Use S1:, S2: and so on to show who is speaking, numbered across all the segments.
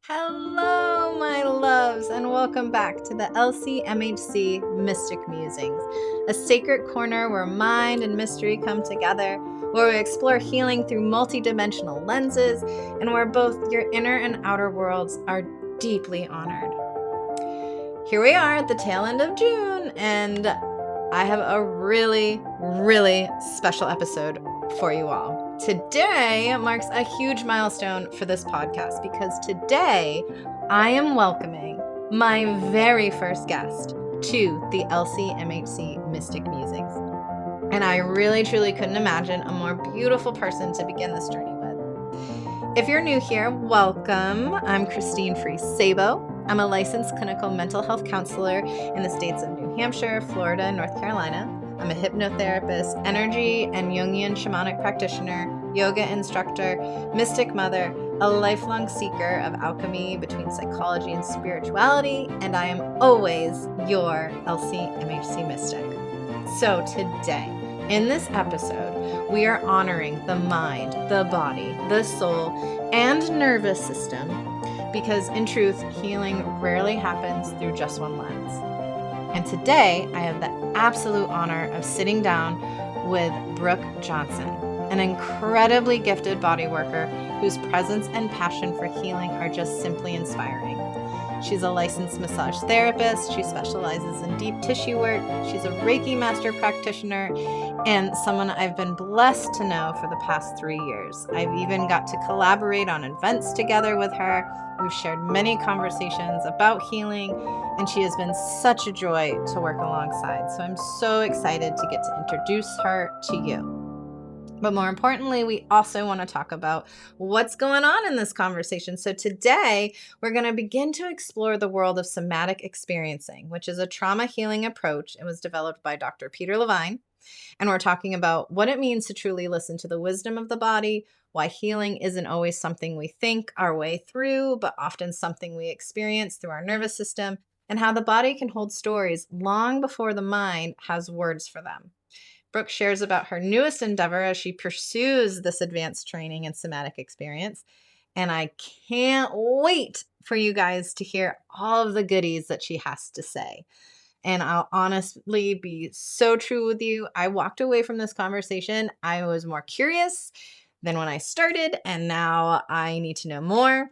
S1: Hello, my loves, and welcome back to the LCMHC Mystic Musings, a sacred corner where mind and mystery come together, where we explore healing through multidimensional lenses, and where both your inner and outer worlds are deeply honored. Here we are at the tail end of June, and I have a really, really special episode for you all. Today marks a huge milestone for this podcast because today I am welcoming my very first guest to the LCMHC Mystic Musings. And I really, truly couldn't imagine a more beautiful person to begin this journey with. If you're new here, welcome. I'm Christine Free-Sabo. I'm a licensed clinical mental health counselor in the states of New Hampshire, Florida, and North Carolina. I'm a hypnotherapist, energy and Jungian shamanic practitioner, yoga instructor, mystic mother, a lifelong seeker of alchemy between psychology and spirituality, and I am always your LCMHC mystic. So today, in this episode, we are honoring the mind, the body, the soul, and nervous system because in truth, healing rarely happens through just one lens. And today, I have the absolute honor of sitting down with Brooke Johnson, an incredibly gifted bodyworker whose presence and passion for healing are just simply inspiring. She's a licensed massage therapist. She specializes in deep tissue work. She's a Reiki master practitioner and someone I've been blessed to know for the past 3 years. I've even got to collaborate on events together with her. We've shared many conversations about healing, and she has been such a joy to work alongside. So I'm so excited to get to introduce her to you. But more importantly, we also want to talk about what's going on in this conversation. So today, we're going to begin to explore the world of somatic experiencing, which is a trauma healing approach. It was developed by Dr. Peter Levine. And we're talking about what it means to truly listen to the wisdom of the body, why healing isn't always something we think our way through, but often something we experience through our nervous system, and how the body can hold stories long before the mind has words for them. Brooke shares about her newest endeavor as she pursues this advanced training in somatic experience. And I can't wait for you guys to hear all of the goodies that she has to say. And I'll honestly be so true with you. I walked away from this conversation. I was more curious than when I started, and now I need to know more.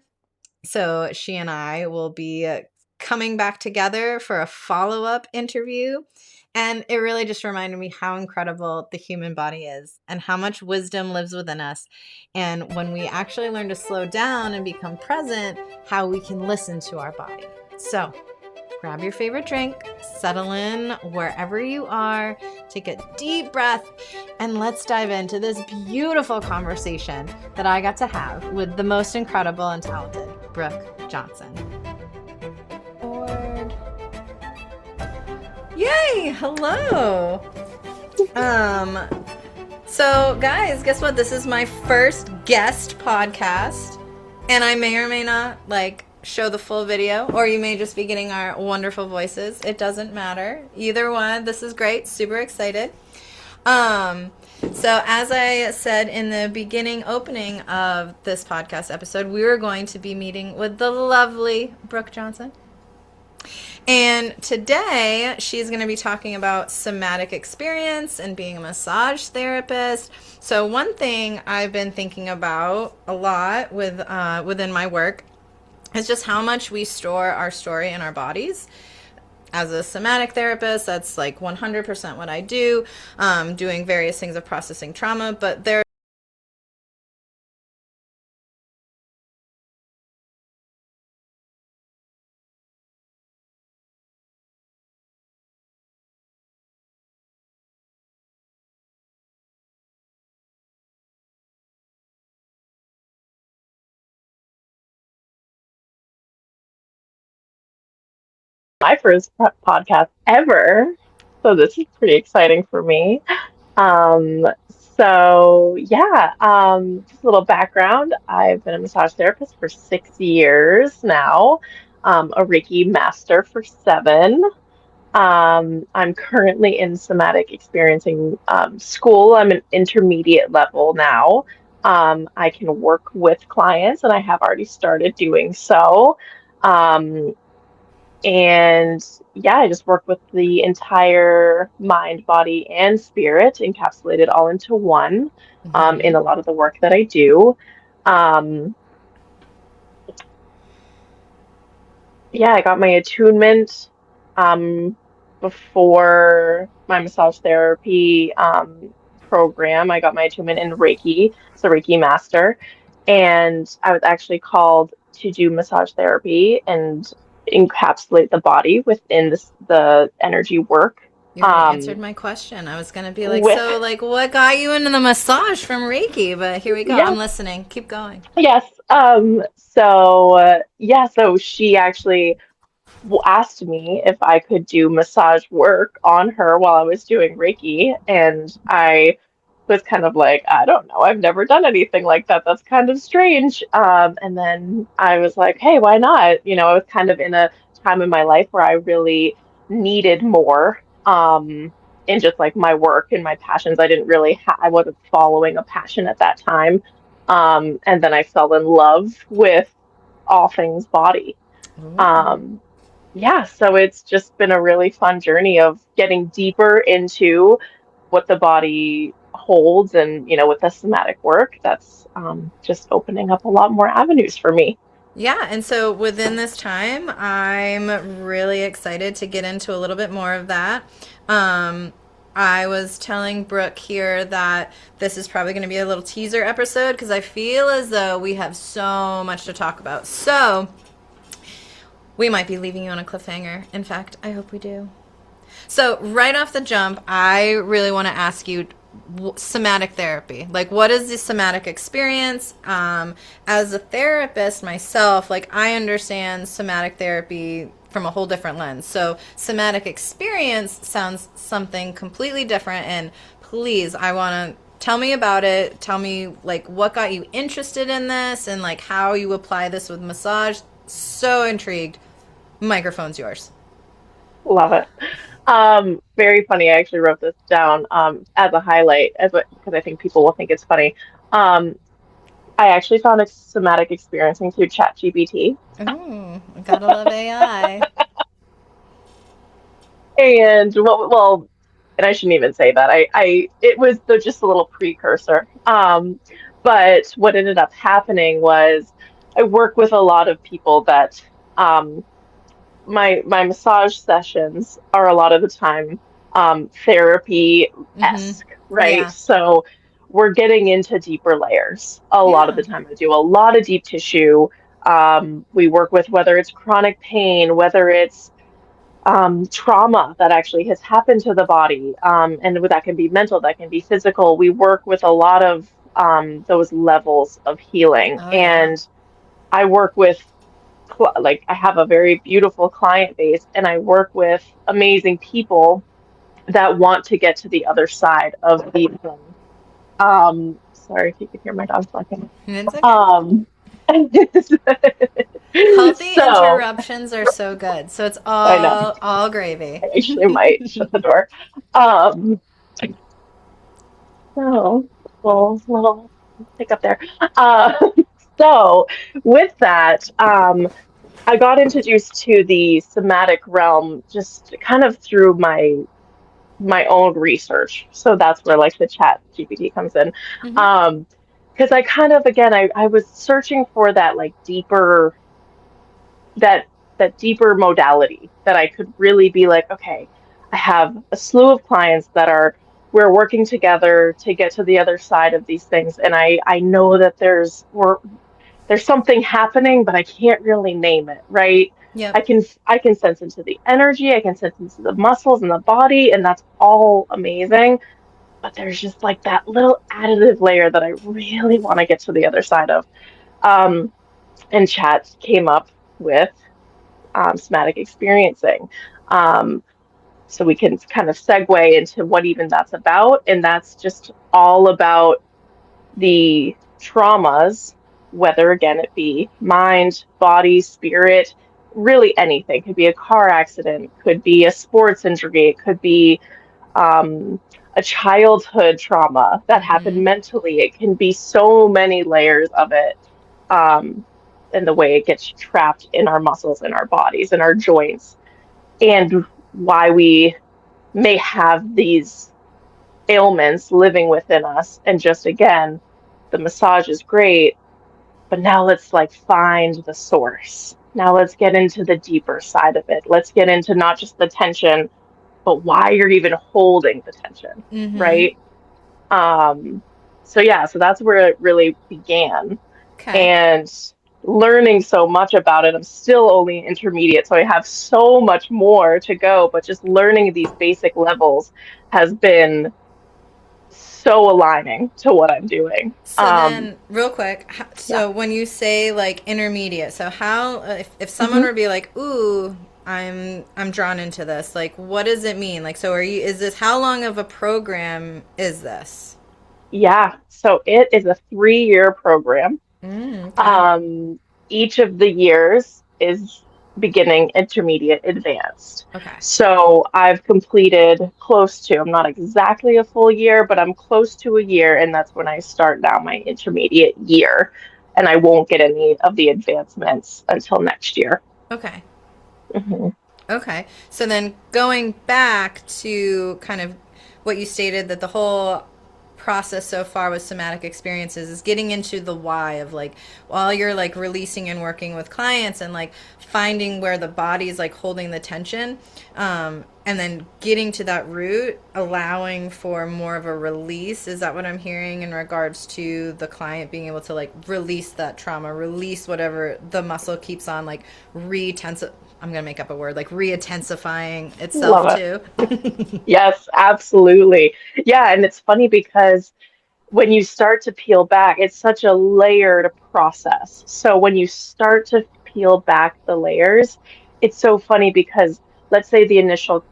S1: So she and I will be coming back together for a follow-up interview. And it really just reminded me how incredible the human body is and how much wisdom lives within us. And when we actually learn to slow down and become present, how we can listen to our body. So grab your favorite drink, settle in wherever you are, take a deep breath, and let's dive into this beautiful conversation that I got to have with the most incredible and talented Brooke Johnson. Yay! Hello! So guys, guess what? This is my first guest podcast, and I may or may not show the full video, or you may just be getting our wonderful voices. It doesn't matter. Either one. This is great. Super excited. So as I said in the beginning opening of this podcast episode, we were going to be meeting with the lovely Brooke Johnson. And today she's going to be talking about somatic experience and being a massage therapist. So one thing I've been thinking about a lot within my work is just how much we store our story in our bodies. As a somatic therapist, that's 100% what I do, doing various things of processing trauma, but there
S2: my first podcast ever. So this is pretty exciting for me. Just a little background. I've been a massage therapist for 6 years now, a Reiki master for 7. I'm currently in somatic experiencing school. I'm an intermediate level now. I can work with clients, and I have already started doing so. Um, and yeah, I just work with the entire mind, body, and spirit, encapsulated all into one, in a lot of the work that I do. Um, yeah, I got my attunement before my massage therapy program. I got my attunement in Reiki, so Reiki master, and I was actually called to do massage therapy and encapsulate the body within the energy work.
S1: You already answered
S2: Um,
S1: my question. I was going to be like,
S2: with
S1: so, like, what got you into the massage from Reiki? But here we go. I'm
S2: yes,
S1: listening. Keep going.
S2: yes. So she actually asked me if I could do massage work on her while I was doing Reiki, and I was kind of like, I don't know, I've never done anything like that. That's kind of strange. And then I was like, hey, why not? I was kind of in a time in my life where I really needed more. In just like my work and my passions. I wasn't following a passion at that time. And then I fell in love with all things body.
S1: Ooh.
S2: Um, yeah, so it's just been a really fun journey of getting deeper into what the body holds, and with the somatic work, that's just opening up a lot more avenues for me.
S1: Yeah, and so within this time, I'm really excited to get into a little bit more of that. Um, I was telling Brooke here that this is probably going to be a little teaser episode because I feel as though we have so much to talk about. So we might be leaving you on a cliffhanger. In fact, I hope we do. So, right off the jump, I really want to ask you somatic therapy. Like, what is the somatic experience? As a therapist myself, like, I understand somatic therapy from a whole different lens. So, somatic experience sounds something completely different. And please, I want to tell me about it. Tell me, like, what got you interested in this and, like, how you apply this with massage. So intrigued. Microphone's yours.
S2: Love it. Very funny. I actually wrote this down as a highlight, because I think people will think it's funny. Um, I actually found a somatic experiencing through ChatGPT.
S1: Oh, gotta love AI.
S2: And and I shouldn't even say that. It was just a little precursor. But what ended up happening was I work with a lot of people that um, my massage sessions are a lot of the time therapy-esque, right?
S1: Yeah.
S2: So we're getting into deeper layers a lot of
S1: Yeah.
S2: the time. I do a lot of deep tissue. We work with whether it's chronic pain, whether it's trauma that actually has happened to the body. And that can be mental, that can be physical. We work with a lot of those levels of healing.
S1: Oh, yeah.
S2: And I work with, like, I have a very beautiful client base, and I work with amazing people that want to get to the other side of the, sorry if you could hear my dog barking.
S1: It's okay.
S2: Um,
S1: Healthy
S2: so
S1: interruptions are so good. So it's
S2: I know
S1: all gravy.
S2: I actually might shut the door. Um, So, little pick up there. Uh, so, with that, I got introduced to the somatic realm just kind of through my own research. So that's where like the chat GPT comes in.
S1: Mm-hmm.
S2: Because I kind of, again, I was searching for that like that that deeper modality that I could really be like, okay, I have a slew of clients that are we're working together to get to the other side of these things, and I know that there's something happening, but I can't really name it, right?
S1: Yep.
S2: I can sense into the energy, I can sense into the muscles and the body, and that's all amazing. But there's just like that little additive layer that I really want to get to the other side of. Um, and chat came up with somatic experiencing. Um, so we can kind of segue into what even that's about. And that's just all about the traumas, whether again it be mind, body, spirit, really anything. Could be a car accident, could be a sports injury, it could be um, a childhood trauma that happened
S1: Mm-hmm.
S2: mentally. It can be so many layers of it. Um, and the way it gets trapped in our muscles, in our bodies, in our joints, and why we may have these ailments living within us. And just again, the massage is great, but now let's like find the source. Now let's get into the deeper side of it. Let's get into not just the tension, but why you're even holding the tension,
S1: Mm-hmm.
S2: right? Um, so yeah, so that's where it really began.
S1: Okay.
S2: And learning so much about it, I'm still only intermediate, so I have so much more to go, but just learning these basic levels has been so aligning to what I'm doing.
S1: So then, real quick,
S2: Yeah.
S1: so when you say like intermediate, so how if someone
S2: Mhm.
S1: were to be like, "Ooh, I'm drawn into this," like, what does it mean? Like, so are you? Is this how long of a program is this?
S2: Yeah, so it is a 3-year program.
S1: Okay.
S2: Um, each of the years is beginning, intermediate, advanced.
S1: Okay.
S2: So I've completed close to, I'm not exactly a full year, but I'm close to a year, and that's when I start now my intermediate year. And I won't get any of the advancements until next year.
S1: Okay.
S2: Mhm.
S1: Okay. So then going back to kind of what you stated that the whole process so far with somatic experiences is getting into the why of like while you're like releasing and working with clients and like finding where the body is like holding the tension, and then getting to that root, allowing for more of a release. Is that what I'm hearing in regards to the client being able to like release that trauma, release whatever the muscle keeps on like re-tense, I'm gonna make up a word, like re-intensifying itself
S2: Love
S1: too.
S2: it. Yes, absolutely. Yeah, and it's funny because when you start to peel back, it's such a layered process. So when you start to peel back the layers, it's so funny because let's say the initial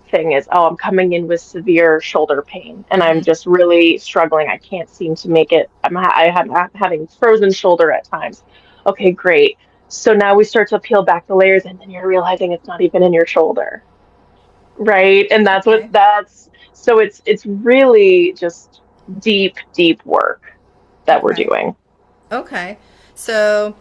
S2: thing is, oh, I'm coming in with severe shoulder pain and I'm
S1: Mm-hmm.
S2: just really struggling. I can't seem to make it. I'm having frozen shoulder at times. Okay, great. So now we start to peel back the layers and then you're realizing it's not even in your shoulder, right? And that's what
S1: Okay.
S2: that's so it's really just deep, deep work that we're
S1: Okay.
S2: doing.
S1: Okay. So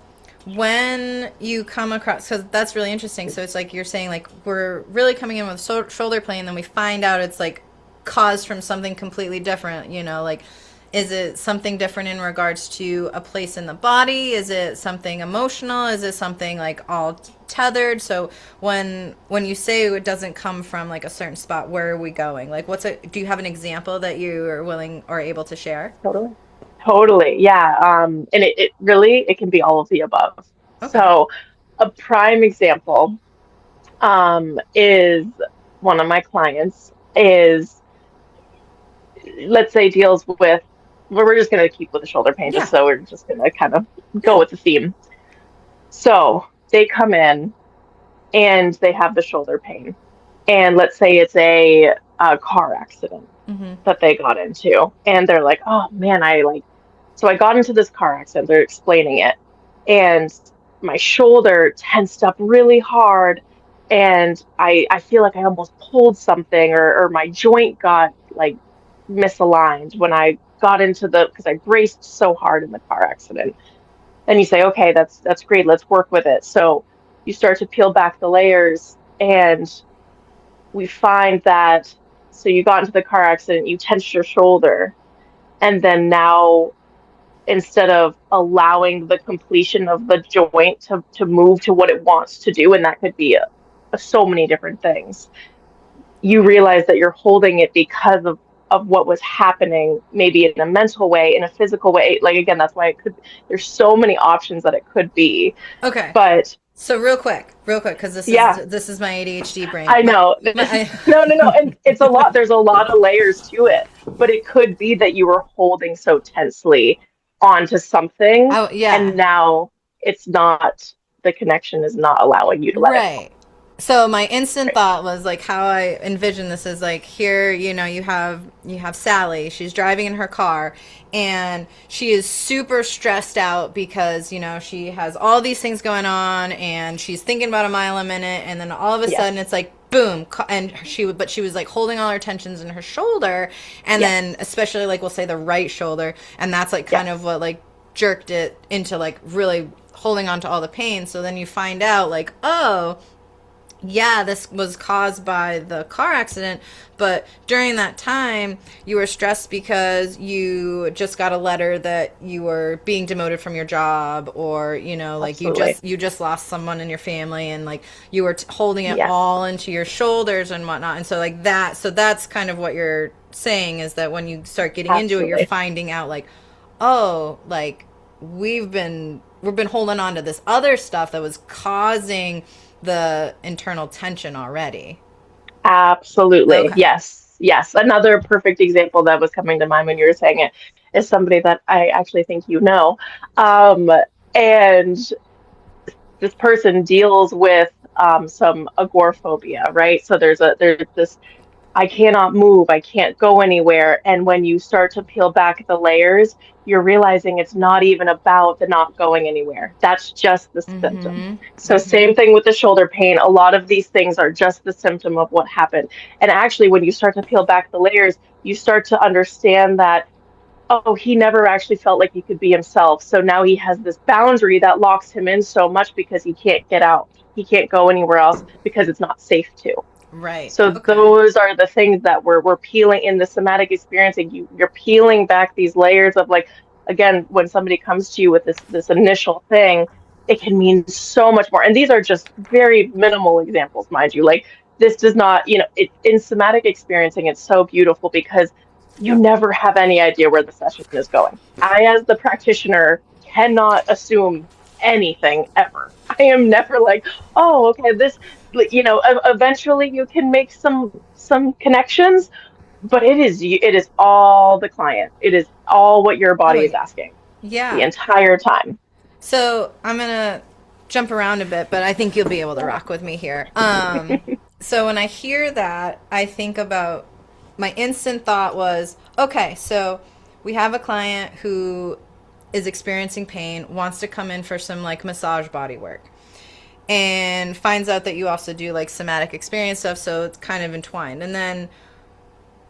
S1: when you come across, so that's really interesting. So it's like you're saying, like, we're really coming in with shoulder pain, then we find out it's like caused from something completely different, like, is it something different in regards to a place in the body? Is it something emotional? Is it something like all tethered? So when you say it doesn't come from like a certain spot, where are we going? Like, do you have an example that you are willing or able to share?
S2: Totally. Totally. Yeah. And it really it can be all of the above.
S1: Okay.
S2: So a prime example is one of my clients is let's say deals with well, we're just gonna keep with the shoulder pain just
S1: Yeah.
S2: so we're just gonna kind of go
S1: Yeah.
S2: with the theme. So they come in and they have the shoulder pain. And let's say it's a car accident
S1: Mm-hmm.
S2: that they got into. And they're like, oh man, so I got into this car accident. They're explaining it. And my shoulder tensed up really hard. And I feel like I almost pulled something or my joint got like misaligned when I got into because I braced so hard in the car accident. Then you say, okay, that's great. Let's work with it. So you start to peel back the layers and we find that so you got into the car accident, you tensed your shoulder, and then now instead of allowing the completion of the joint to move to what it wants to do, and that could be so many different things, you realize that you're holding it because of what was happening, maybe in a mental way, in a physical way. Like again, that's why it could. There's so many options that it could be,
S1: Okay.
S2: but
S1: So real quick, because this is
S2: yeah,
S1: this is my ADHD brain.
S2: I know. No, no, no. And it's a lot, there's a lot of layers to it, but it could be that you were holding so tensely onto something,
S1: Oh yeah,
S2: and now it's not, the connection is not allowing you to let it go.
S1: right. So my instant
S2: Right.
S1: thought was like how I envision this is like here, you have Sally. She's driving in her car and she is super stressed out because, she has all these things going on and she's thinking about a mile a minute and then all of a sudden
S2: Yes.
S1: it's like boom, and but she was like holding all her tensions in her shoulder, and then
S2: Yes.
S1: especially like we'll say the right shoulder, and that's like kind of
S2: Yes.
S1: what like jerked it into like really holding on to all the pain. So then you find out like, oh, yeah, this was caused by the car accident, but during that time, you were stressed because you just got a letter that you were being demoted from your job, or like
S2: Absolutely.
S1: you just lost someone in your family, and like you were holding it
S2: Yes.
S1: all into your shoulders and whatnot. And so like that, so that's kind of what you're saying, is that when you start getting into it, you're
S2: Absolutely.
S1: finding out like, oh, like we've been holding on to this other stuff that was causing the internal tension already.
S2: Absolutely.
S1: Okay.
S2: Yes. Yes. Another perfect example that was coming to mind when you were saying it is somebody that I actually think you know. Um, and this person deals with some agoraphobia, right? So there's this I cannot move, I can't go anywhere. And when you start to peel back the layers, you're realizing it's not even about the not going anywhere. That's just the symptom.
S1: Mm-hmm.
S2: So,
S1: Mm-hmm.
S2: same thing with the shoulder pain. A lot of these things are just the symptom of what happened. And actually, when you start to peel back the layers, you start to understand that, oh, he never actually felt like he could be himself. So now he has this boundary that locks him in so much because he can't get out. He can't go anywhere else because it's not safe to.
S1: Right.
S2: So
S1: Okay.
S2: those are the things that we're peeling in the somatic experiencing. You're peeling back these layers of like, again, when somebody comes to you with this initial thing, it can mean so much more. And these are just very minimal examples, mind you. Like this does not, in somatic experiencing, it's so beautiful because you never have any idea where the session is going. I, as the practitioner, cannot assume anything ever. I am never like, oh, okay, this, eventually you can make some connections, but it is all the client. It is all what your
S1: Oh,
S2: body is asking the
S1: yeah.
S2: entire time.
S1: So I'm gonna jump around a bit, but I think you'll be able to
S2: Yeah.
S1: rock with me here. So when I hear that, I think about, my instant thought was, okay, so we have a client who is experiencing pain, wants to come in for some like massage body work, and finds out that you also do like somatic experience stuff, so it's kind of entwined. And then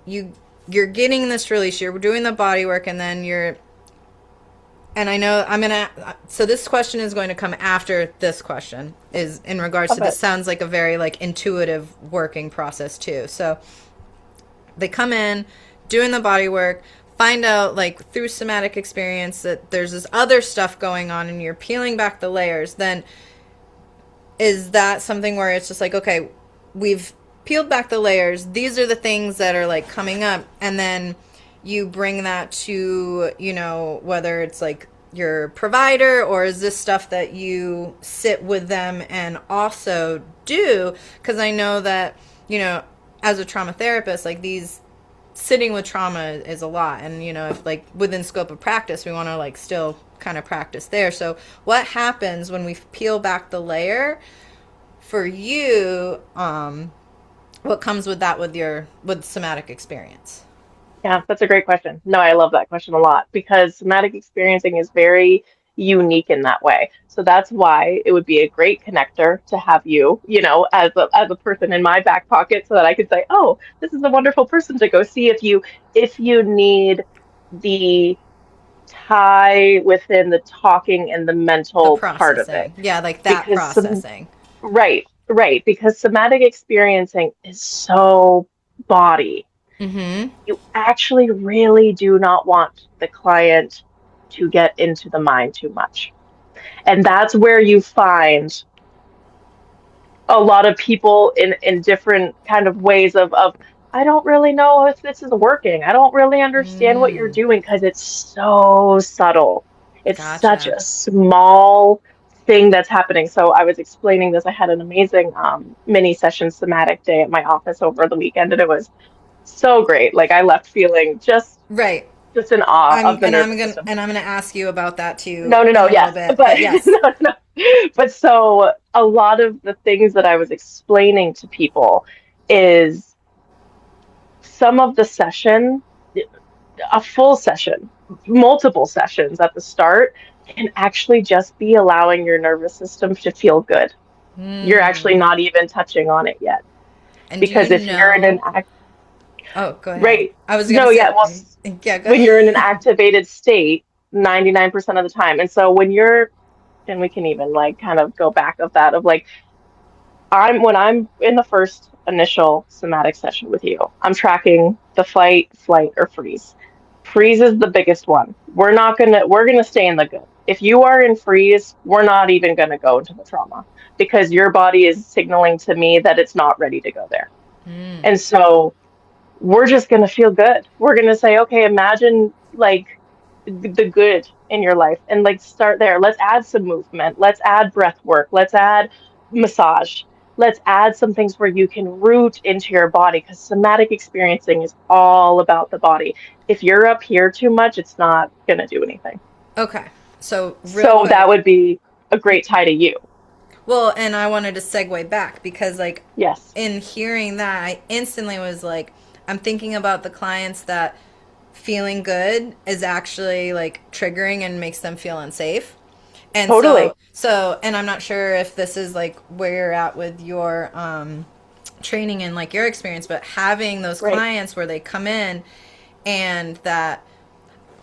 S1: you you're getting this release, you're doing the body work, and then you're, and I know I'm gonna, so this question is going to come after this question, is in regards to,
S2: Love
S1: this
S2: it.
S1: sounds like a very like intuitive working process too. So they come in doing the body work, find out like through somatic experience that there's this other stuff going on, and you're peeling back the layers. Then is that something where it's just like, okay, we've peeled back the layers, these are the things that are like coming up, and then you bring that to, whether it's like your provider, or is this stuff that you sit with them and also do? Because I know that, as a trauma therapist, like these, sitting with trauma is a lot, and if like within scope of practice we want to like still kind of practice there. So what happens when we peel back the layer for you? What comes with that, with somatic experience?
S2: Yeah, that's a great question. No, I love that question a lot because somatic experiencing is very unique in that way. So that's why it would be a great connector to have you, as a person in my back pocket so that I could say, "Oh, this is a wonderful person to go see if you need the tie within the talking and the
S1: The
S2: mental part of it."
S1: processing, yeah, like that
S2: Because
S1: processing.
S2: right, right, because somatic experiencing is so body.
S1: Mm-hmm.
S2: You actually really do not want the client to get into the mind too much. And that's where you find a lot of people in different kind of ways of I don't really know if this is working. I don't really understand what you're
S1: Mm,
S2: doing because it's so subtle. It's such
S1: gotcha.
S2: a small thing that's happening. So I was explaining this. I had an amazing mini session somatic day at my office over the weekend, and it was so great. Like I left feeling just
S1: Right.
S2: just in awe
S1: I'm
S2: of the
S1: and I'm
S2: nervous
S1: gonna
S2: system.
S1: and I'm gonna ask you about that too
S2: No, no,
S1: in
S2: no,
S1: a little
S2: yes,
S1: bit,
S2: but
S1: but yes.
S2: no, no. But so a lot of the things that I was explaining to people is some of the session, a full session, multiple sessions at the start can actually just be allowing your nervous system to feel good. You're
S1: Mm.
S2: actually not even touching on it yet.
S1: And do you
S2: Because if you're in an
S1: know? Oh, go ahead.
S2: right,
S1: I was gonna
S2: no, yeah,
S1: say,
S2: well,
S1: yeah, go
S2: when you're in an
S1: ahead.
S2: activated state 99% of the time. And so when you're, and we can even like kind of go back of that of like, when I'm in the first initial somatic session with you, I'm tracking the fight, flight, or freeze. Freeze is the biggest one. We're gonna stay in the good. If you are in freeze, we're not even gonna go into the trauma because your body is signaling to me that it's not ready to go there. And so we're just going to feel good. We're going to say, okay, imagine like the good in your life and like start there. Let's add some movement. Let's add breath work. Let's add massage. Let's add some things where you can root into your body because somatic experiencing is all about the body. If you're up here too much, it's not going to do anything.
S1: Okay. So, real
S2: So that
S1: quick.
S2: would be a great tie to you.
S1: Well, and I wanted to segue back because, like,
S2: Yes,
S1: in hearing that, I instantly was like, I'm thinking about the clients that feeling good is actually like triggering and makes them feel unsafe. And
S2: totally.
S1: and I'm not sure if this is like where you're at with your training and like your experience, but having those
S2: Right.
S1: clients where they come in and that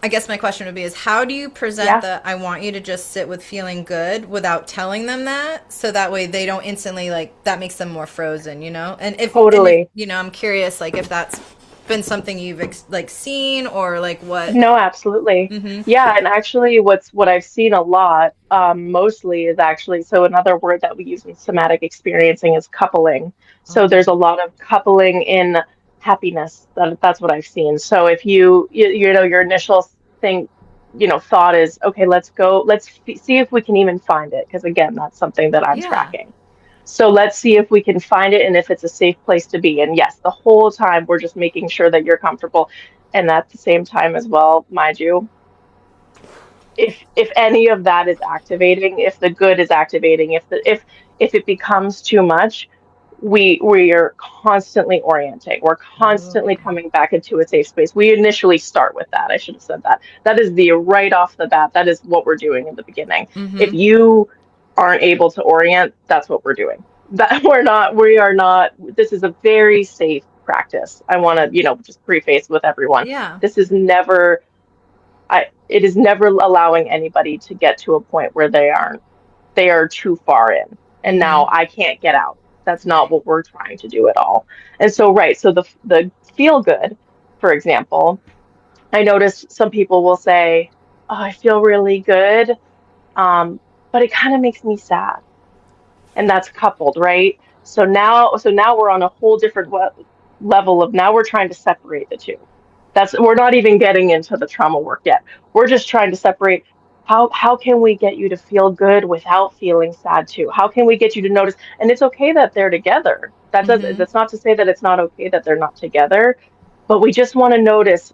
S1: I guess my question would be is how do you present
S2: Yeah,
S1: the I want you to just sit with feeling good without telling them that so that way they don't instantly like that makes them more frozen, you know? And if
S2: totally.
S1: you know, I'm curious like if that's been something you've like seen or like what.
S2: No, absolutely.
S1: Mhm.
S2: Yeah, and actually what I've seen a lot, mostly is actually, so another word that we use in somatic experiencing is coupling. So
S1: Oh.
S2: there's a lot of coupling in happiness. That's what I've seen. So if you know your initial thing, thought is, okay, let's go, see if we can even find it. Because again, that's something that I'm
S1: Yeah.
S2: tracking. So let's see if we can find it and if it's a safe place to be. And yes, the whole time we're just making sure that you're comfortable. And at the same time as well, mind you, if any of that is activating, if the good is activating, if it becomes too much, we are constantly orienting. We're constantly
S1: Oh.
S2: coming back into a safe space. We initially start with that. I should have said that. That is the right off the bat. That is what we're doing in the beginning. If
S1: Mhm.
S2: you aren't able to orient, that's what we're doing. That we are not, this is a very safe practice. I want to, just preface with everyone.
S1: Yeah.
S2: This is never it is never allowing anybody to get to a point where they are too far in and now
S1: Mhm.
S2: I can't get out. That's not
S1: Right.
S2: what we're trying to do at all. And so right, so the feel good, for example, I noticed some people will say, "Oh, I feel really good, but it kind of makes me sad." And that's coupled, right? So now we're on a whole different level of now we're trying to separate the two. That's we're not even getting into the trauma work yet. We're just trying to separate how can we get you to feel good without feeling sad too? How can we get you to notice? And it's okay that they're together.
S1: Mhm.
S2: That's not to say that it's not okay that they're not together, but we just want to notice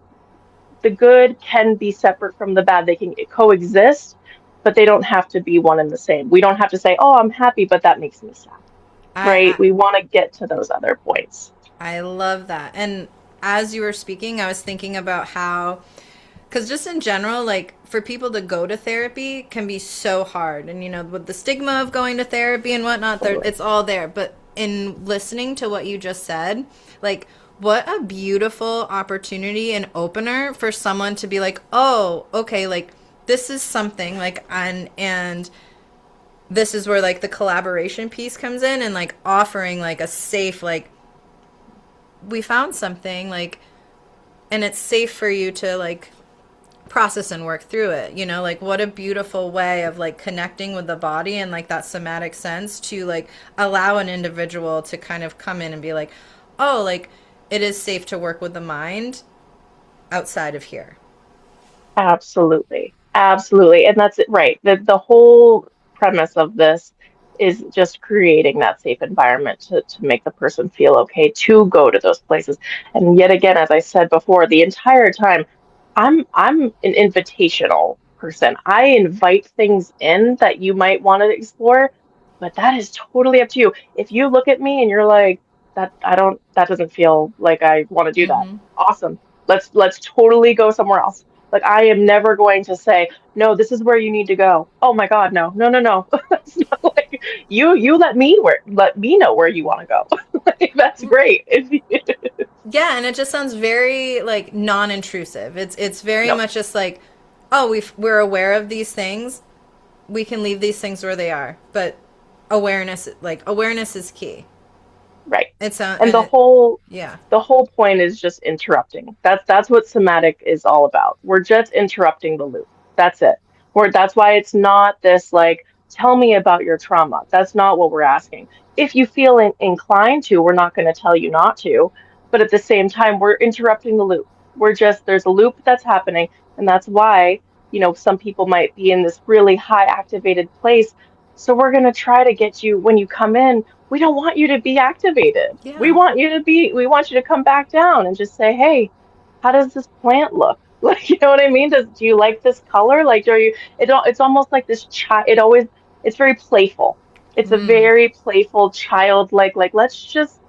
S2: the good can be separate from the bad. They can coexist, but they don't have to be one and the same. We don't have to say, "Oh, I'm happy, but that makes me sad." Right?
S1: I
S2: We want to get to those other points.
S1: I love that. And as you were speaking, I was thinking about how, because just in general, like for people to go to therapy can be so hard. And, you know, with the stigma of going to therapy and whatnot, there,
S2: Totally.
S1: it's all there. But in listening to what you just said, like, what a beautiful opportunity and opener for someone to be like, oh, okay, like, this is something like, and this is where like the collaboration piece comes in and like offering like a safe, like, we found something like and it's safe for you to like process and work through it, you know, like what a beautiful way of like connecting with the body and like that somatic sense to like allow an individual to kind of come in and be like, oh, like it is safe to work with the mind outside of here.
S2: Absolutely. Absolutely. And that's it, right. The whole premise of this is just creating that safe environment to make the person feel okay to go to those places. And yet again, as I said before, the entire time, I'm an invitational person. I invite things in that you might want to explore, but that is totally up to you. If you look at me and you're like, that doesn't feel like I want to do that.
S1: Mm-hmm.
S2: Awesome. Let's totally go somewhere else. Like I am never going to say, no, this is where you need to go. Oh my God, no, no, no, no. That's not like you let me know where you want to go. Like, that's great.
S1: Yeah, and it just sounds very like non-intrusive. It's very
S2: No,
S1: much just like, oh, we're aware of these things. We can leave these things where they are, but awareness is key.
S2: right.
S1: It's
S2: And
S1: and it yeah.
S2: the whole point is just interrupting. That's what somatic is all about. We're just interrupting the loop. That's it. That's why it's not this like, tell me about your trauma. That's not what we're asking. If you feel inclined to, we're not going to tell you not to. But at the same time, we're interrupting the loop. There's a loop that's happening. And that's why, some people might be in this really high activated place. So we're going to try to get you, when you come in, we don't want you to be activated.
S1: Yeah.
S2: We want you to come back down and just say, hey, how does this plant look? Like, you know what I mean? Do you like this color? Like, it's almost like this child, it's very playful. It's a
S1: Mm.
S2: very playful childlike, like, let's just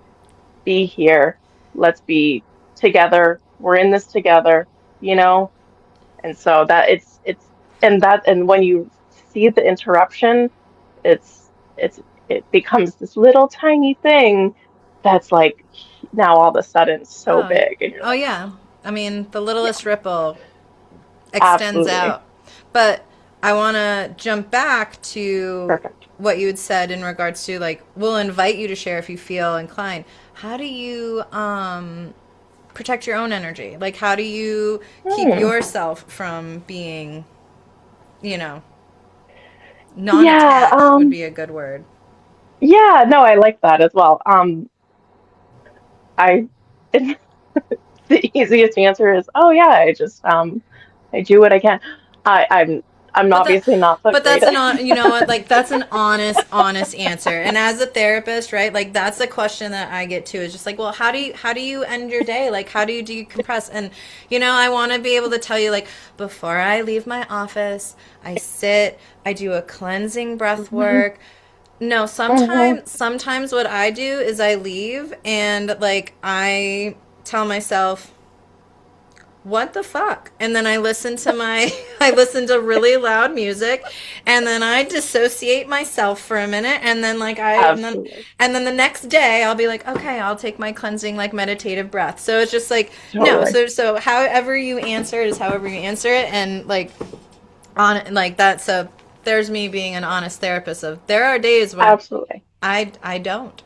S2: be here. Let's be together. We're in this together, you know? And so and when you see the interruption, it's it becomes this little tiny thing that's like now all of a sudden so
S1: Oh,
S2: big, and you're
S1: oh
S2: like,
S1: yeah. I mean, the
S2: yeah,
S1: littlest ripple extends
S2: absolutely
S1: out. But I want to jump back to
S2: perfect.
S1: what you had said in regards to like, we'll invite you to share if you feel inclined. How do you protect your own energy? Like, how do you keep
S2: Hmm.
S1: yourself from being, you know,
S2: Yeah,
S1: non-attached would be a good word.
S2: yeah, no, I like that as well. I the easiest answer is, oh yeah, I do what I can. I'm
S1: But that,
S2: obviously not the
S1: but that's
S2: greatest.
S1: you know what, like that's an honest answer. And as a therapist, right, like that's the question that I get to is just like, well, how do you end your day? Like, how do you decompress? And I want to be able to tell you, like, before I leave my office, I sit, I do a cleansing breath
S2: Hmm.
S1: work. No,
S2: Hmm.
S1: sometimes what I do is I leave and like I tell myself, what the fuck? And then I listen to I listen to really loud music, and then I dissociate myself for a minute, and then
S2: Absolutely.
S1: and then the next day I'll be like, okay, I'll take my cleansing like meditative breath. So it's just like, no,
S2: Totally.
S1: so however you answer it is however you answer it, and like on like that. So there's me being an honest therapist of there are days when
S2: Absolutely.
S1: I don't.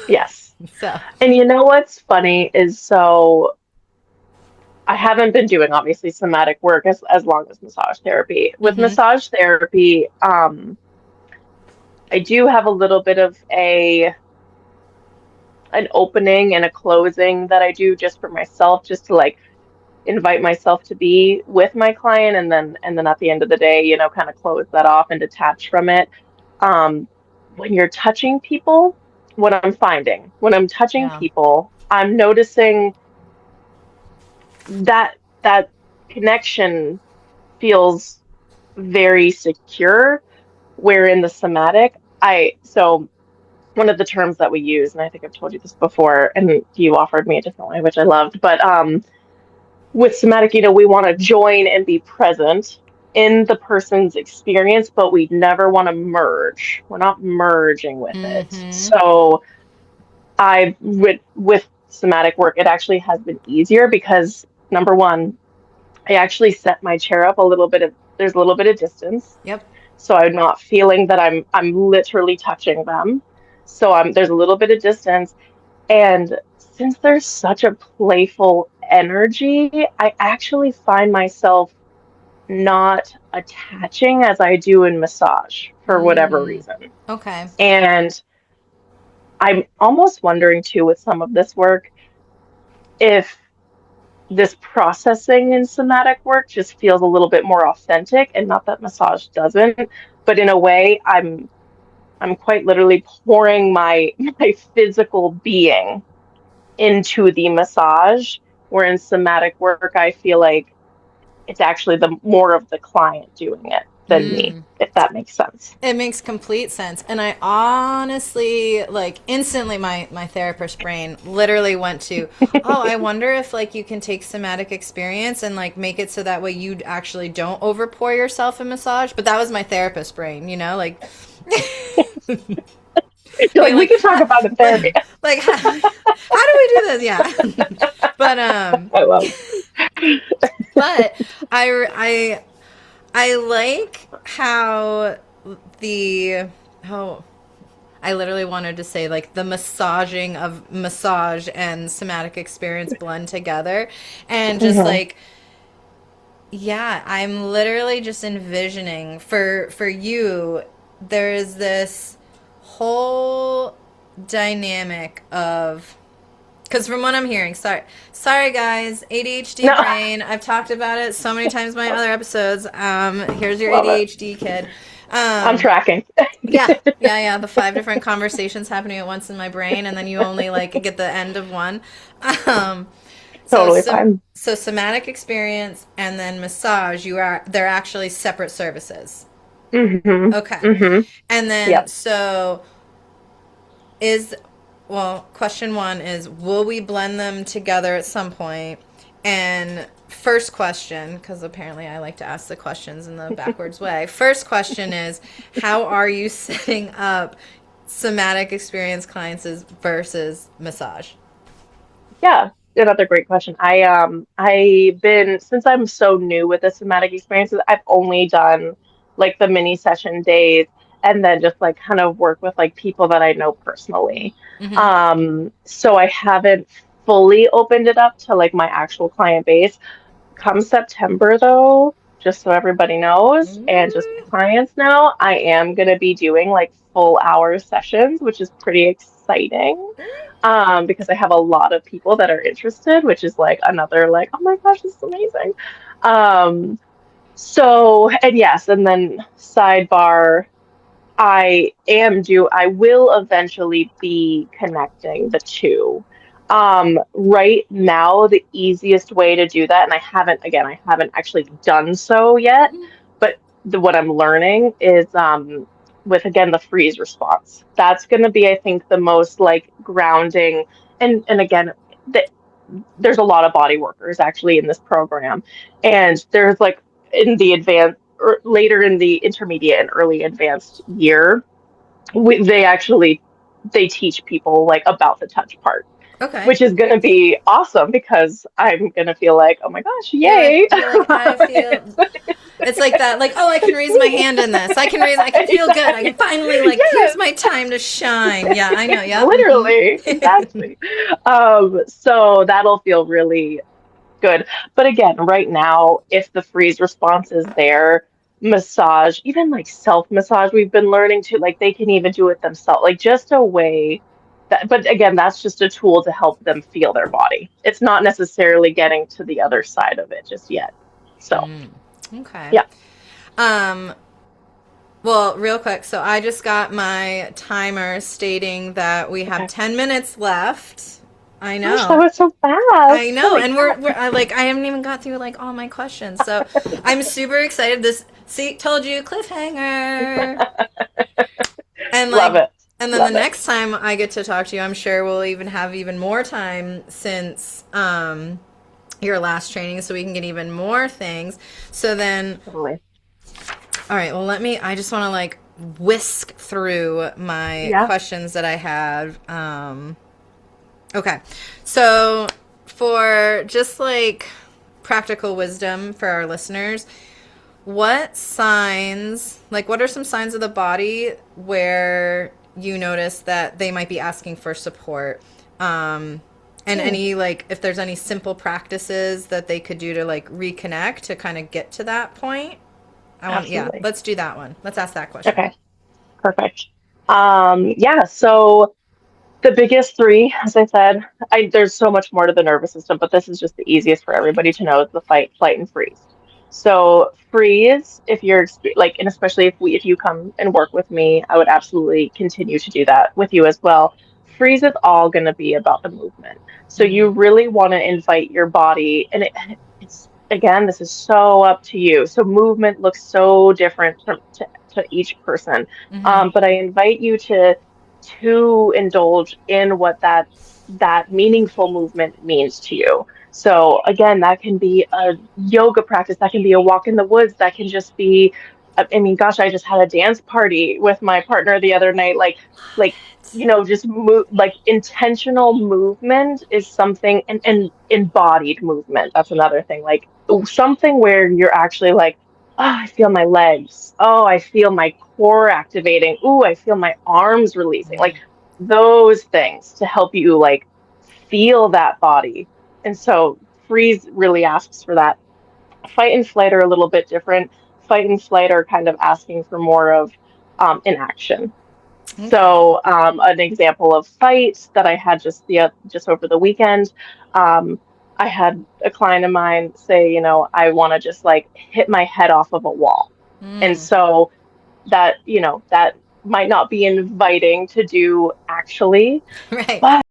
S2: Yes.
S1: So
S2: And you know what's funny is, so I haven't been doing obviously somatic work as long as massage therapy. With
S1: mhm.
S2: massage therapy, I do have a little bit of a an opening and a closing that I do just for myself, just to like invite myself to be with my client, and then at the end of the day, kind of close that off and detach from it. Um, when you're touching people, what I'm finding when I'm touching
S1: Yeah.
S2: people, I'm noticing that connection feels very secure. Where in the somatic, so one of the terms that we use, and I think I've told you this before, and you offered me a different way, which I loved, but with somatic, we want to join and be present in the person's experience, but we never want to merge. We're not merging with it.
S1: Mhm.
S2: So with somatic work, it actually has been easier because, number one, I actually set my chair up there's a little bit of distance.
S1: Yep.
S2: So I'm not feeling that I'm literally touching them. So there's a little bit of distance. And since there's such a playful energy, I actually find myself not attaching as I do in massage for whatever
S1: Mm.
S2: reason.
S1: Okay.
S2: And I'm almost wondering too, with some of this work, if this processing in somatic work just feels a little bit more authentic, and not that massage doesn't, but in a way I'm quite literally pouring my physical being into the massage, where in somatic work I feel like it's actually the more of the client doing it than me,
S1: Mm.
S2: if that makes sense.
S1: It makes complete sense. And I honestly, like, instantly my therapist brain literally went to, oh, I wonder if, like, you can take somatic experience and, like, make it so that way you actually don't overpour yourself in massage. But that was my therapist brain, like,
S2: You're like,
S1: Being
S2: we
S1: like,
S2: can talk about it in therapy.
S1: like how do we do this? Yeah. but
S2: I love
S1: but I I like how the oh I literally wanted to say like the massaging of massage and somatic experience blend together, and
S2: it.
S1: just
S2: Hmm.
S1: like, yeah, I'm literally just envisioning for you there is this whole dynamic of, because from what I'm hearing, sorry guys, ADHD
S2: No,
S1: brain. I've talked about it so many times in my other episodes. Here's your
S2: love it.
S1: ADHD kid.
S2: I'm
S1: Um,
S2: tracking.
S1: yeah. The five different conversations happening at once in my brain, and then you only like get the end of one. Um, so
S2: Totally
S1: some
S2: fine.
S1: so somatic experience and then massage. They're actually separate services.
S2: Hmm.
S1: Okay,
S2: Hmm.
S1: and then
S2: Yep.
S1: so is well, question one is, will we blend them together at some point? And first question, because apparently I like to ask the questions in the backwards way. First question is, how are you setting up somatic experience clients versus massage?
S2: Yeah, another great question. I've been, since I'm so new with the somatic experiences, I've only done like the mini session days and then just like kind of work with like people that I know personally.
S1: Mm-hmm.
S2: So I haven't fully opened it up to like my actual client base. Come September, though, just so everybody knows, and just clients know, I am going to be doing like full hour sessions, which is pretty exciting. Because I have a lot of people that are interested, which is like another like, oh my gosh, this is amazing. Um, so, and yes, and then sidebar, I will eventually be connecting the two. Right now, the easiest way to do that, and I haven't actually done so yet, but what I'm learning is with again the freeze response. That's going to be, I think, the most like grounding, and again, the, there's a lot of body workers actually in this program, and there's like in the advanced or later in the intermediate and early advanced year they actually they teach people like about the touch part,
S1: Okay.
S2: which is going to be awesome because I'm going to feel like, oh my gosh, yay.
S1: You're like, I feel it's like that, like, oh, I can raise my hand in this. I can feel good. I can
S2: Exactly.
S1: finally, like, here's
S2: Yes.
S1: my time to shine. Yeah, I know. Yep.
S2: Literally,
S1: Mm-hmm.
S2: exactly. So that'll feel really good. But again, right now, if the freeze response is there, massage, even like self massage, we've been learning to like they can even do it themselves, like just a way that, but again, that's just a tool to help them feel their body. It's not necessarily getting to the other side of it just yet. So,
S1: Okay.
S2: yeah.
S1: Um, well, real quick. So I just got my timer stating that we have
S2: Okay.
S1: 10 minutes left. I
S2: Gosh, that
S1: know.
S2: was so
S1: I
S2: fast.
S1: know.
S2: Holy
S1: And
S2: cow.
S1: like, I haven't even got through like all my questions. So I'm super excited. See, told you, cliffhanger. And
S2: Love
S1: like,
S2: it.
S1: and then the
S2: Love it.
S1: next time I get to talk to you, I'm sure we'll even have even more time since your last training, so we can get even more things. So then,
S2: Totally.
S1: all right, well, I just want to like whisk through my
S2: Yeah.
S1: questions that I have. Okay. So for just like practical wisdom for our listeners, what signs, like what are some signs of the body where you notice that they might be asking for support? And
S2: Hmm.
S1: any like if there's any simple practices that they could do to like reconnect to kind of get to that point? Yeah,
S2: Absolutely.
S1: let's do that one. Let's ask that question.
S2: Okay. Perfect. Yeah, so the biggest three, as I said, there's so much more to the nervous system, but this is just the easiest for everybody to know is the fight, flight, and freeze. So freeze, if you're like, and especially if you come and work with me, I would absolutely continue to do that with you as well. Freeze is all going to be about the movement. So you really want to invite your body, and it's again, this is so up to you. So movement looks so different to each person.
S1: Mm-hmm.
S2: But I invite you to indulge in what that meaningful movement means to you. So again, that can be a yoga practice, that can be a walk in the woods, that can just be I mean, gosh, I just had a dance party with my partner the other night. Like, just move, like intentional movement is something, and embodied movement. That's another thing. Like something where you're actually like, oh, I feel my legs. Oh, I feel my core activating. Ooh, I feel my arms releasing. Like those things to help you like feel that body. And so freeze really asks for that. Fight and flight are a little bit different. Fight and flight are kind of asking for more of inaction.
S1: Okay.
S2: So an example of fight that I had just over the weekend, I had a client of mine say, I want to just like hit my head off of a wall. And so that might not be inviting to do actually,
S1: Right.
S2: but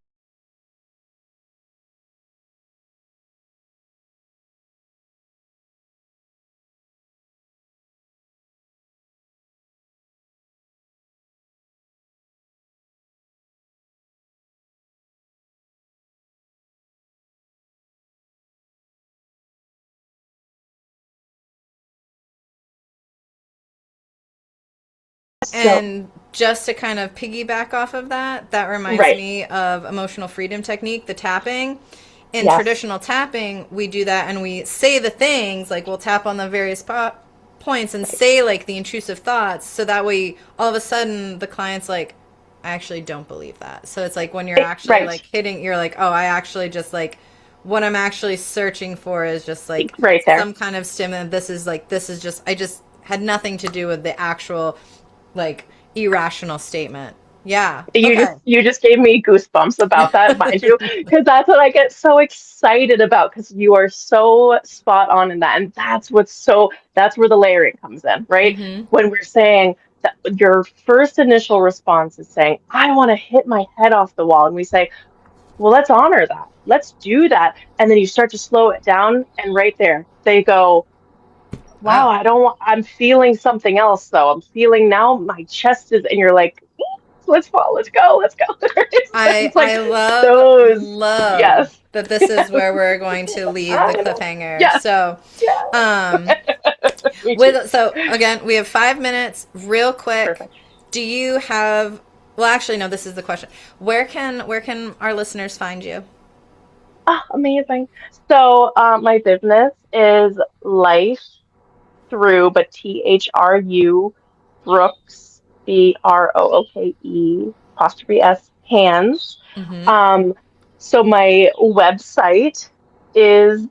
S2: so
S1: And just to kind of piggyback off of that, that reminds
S2: right.
S1: me of emotional freedom technique, the tapping. In
S2: Yes.
S1: traditional tapping, we do that and we say the things, like we'll tap on the various points and
S2: Right.
S1: say like the intrusive thoughts. So that way, all of a sudden, the client's like, I actually don't believe that. So it's like when you're actually
S2: Right.
S1: like hitting, you're like, oh, I actually just like, what I'm actually searching for is just like
S2: Right there.
S1: some kind of stimulant. This is just, I just had nothing to do with the actual like irrational statement. Yeah. Okay.
S2: You just gave me goosebumps about that, mind you, because that's what I get so excited about, because you are so spot on in that. And that's where the layering comes in, right?
S1: Mm-hmm.
S2: When we're saying that your first initial response is saying, I want to hit my head off the wall. And we say, well, let's honor that. Let's do that. And then you start to slow it down. And right there, they go, wow,
S1: Wow.
S2: I don't want, I'm feeling something else though. I'm feeling now my chest is, and you're like, let's fall, let's go, let's go. It's like
S1: I love
S2: those,
S1: love
S2: yes,
S1: that this is where we're going to leave the
S2: I know.
S1: cliffhanger.
S2: Yes,
S1: So,
S2: yes.
S1: um,
S2: Me too.
S1: so again, we have 5 minutes, real quick.
S2: Perfect.
S1: Do you have? Well, actually, no. This is the question. Where can our listeners find you?
S2: Ah, amazing. So, my business is Life Through, but THRU Brooks, Brooke apostrophe S hands.
S1: Mm-hmm.
S2: Um, so my website is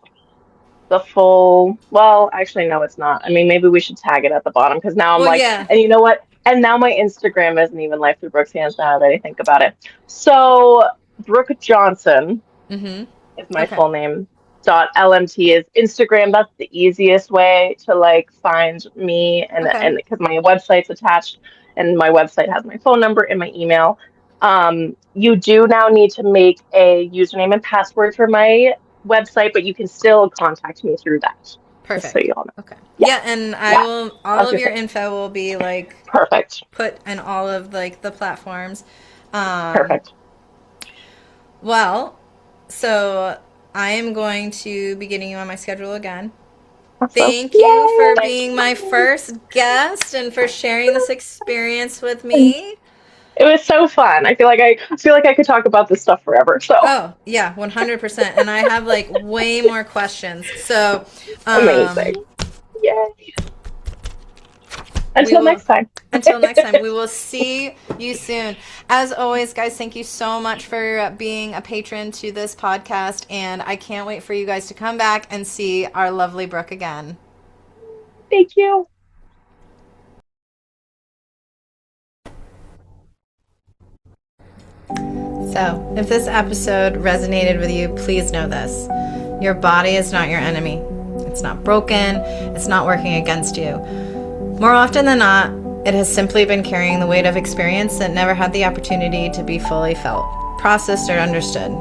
S2: the full, well, actually, no, it's not. I mean, maybe we should tag it at the bottom, because now I'm
S1: Well,
S2: like,
S1: yeah.
S2: and you know what? And now my Instagram isn't even Life Through Brooks Hands now that I think about it. So Brooke Johnson
S1: Mm-hmm.
S2: is my
S1: Okay.
S2: full name. Dot LMT is Instagram. That's the easiest way to like find me,
S1: Okay.
S2: and because my website's attached, and my website has my phone number and my email. You do now need to make a username and password for my website, but you can still contact me through that. Just so
S1: Perfect.
S2: you all know.
S1: Okay.
S2: Yeah,
S1: Yeah, and I
S2: yeah.
S1: will.
S2: I
S1: All
S2: was
S1: of
S2: gonna
S1: your
S2: say
S1: info will be like
S2: perfect,
S1: put in all of like the platforms. Um,
S2: perfect.
S1: well, so I am going to be getting you on my schedule again.
S2: Awesome.
S1: Thank you for
S2: Yay!
S1: being my first guest and for sharing this experience with
S2: And
S1: me.
S2: it was so fun. I feel like I could talk about this stuff forever. So
S1: Oh, yeah, 100%. And I have like way more questions. So, um,
S2: amazing. Yay!
S1: we
S2: Until
S1: will,
S2: next time.
S1: until next time, we will see you soon. As always, guys, thank you so much for being a patron to this podcast. And I can't wait for you guys to come back and see our lovely Brooke again.
S2: Thank you.
S1: So, if this episode resonated with you, please know this: your body is not your enemy. It's not broken, it's not working against you. More often than not, it has simply been carrying the weight of experience that never had the opportunity to be fully felt, processed, or understood.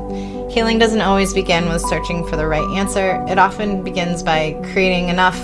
S1: Healing doesn't always begin with searching for the right answer. It often begins by creating enough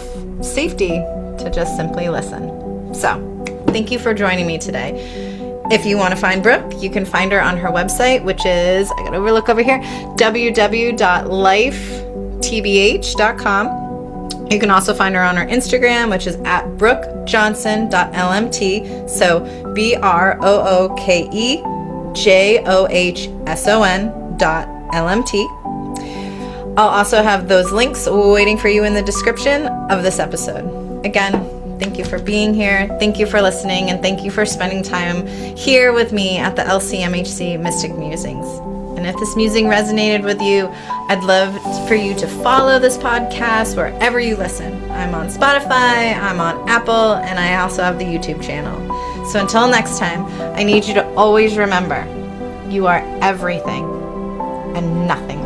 S1: safety to just simply listen. So, thank you for joining me today. If you want to find Brooke, you can find her on her website, which is, I gotta look over here, www.lifetbh.com. You can also find her on her Instagram, which is at brookejohnson.lmt. So BROOKEJOHSON.LMT. I'll also have those links waiting for you in the description of this episode. Again, thank you for being here. Thank you for listening. And thank you for spending time here with me at the LCMHC Mystic Musings. And if this musing resonated with you, I'd love for you to follow this podcast wherever you listen. I'm on Spotify, I'm on Apple, and I also have the YouTube channel. So until next time, I need you to always remember, you are everything and nothing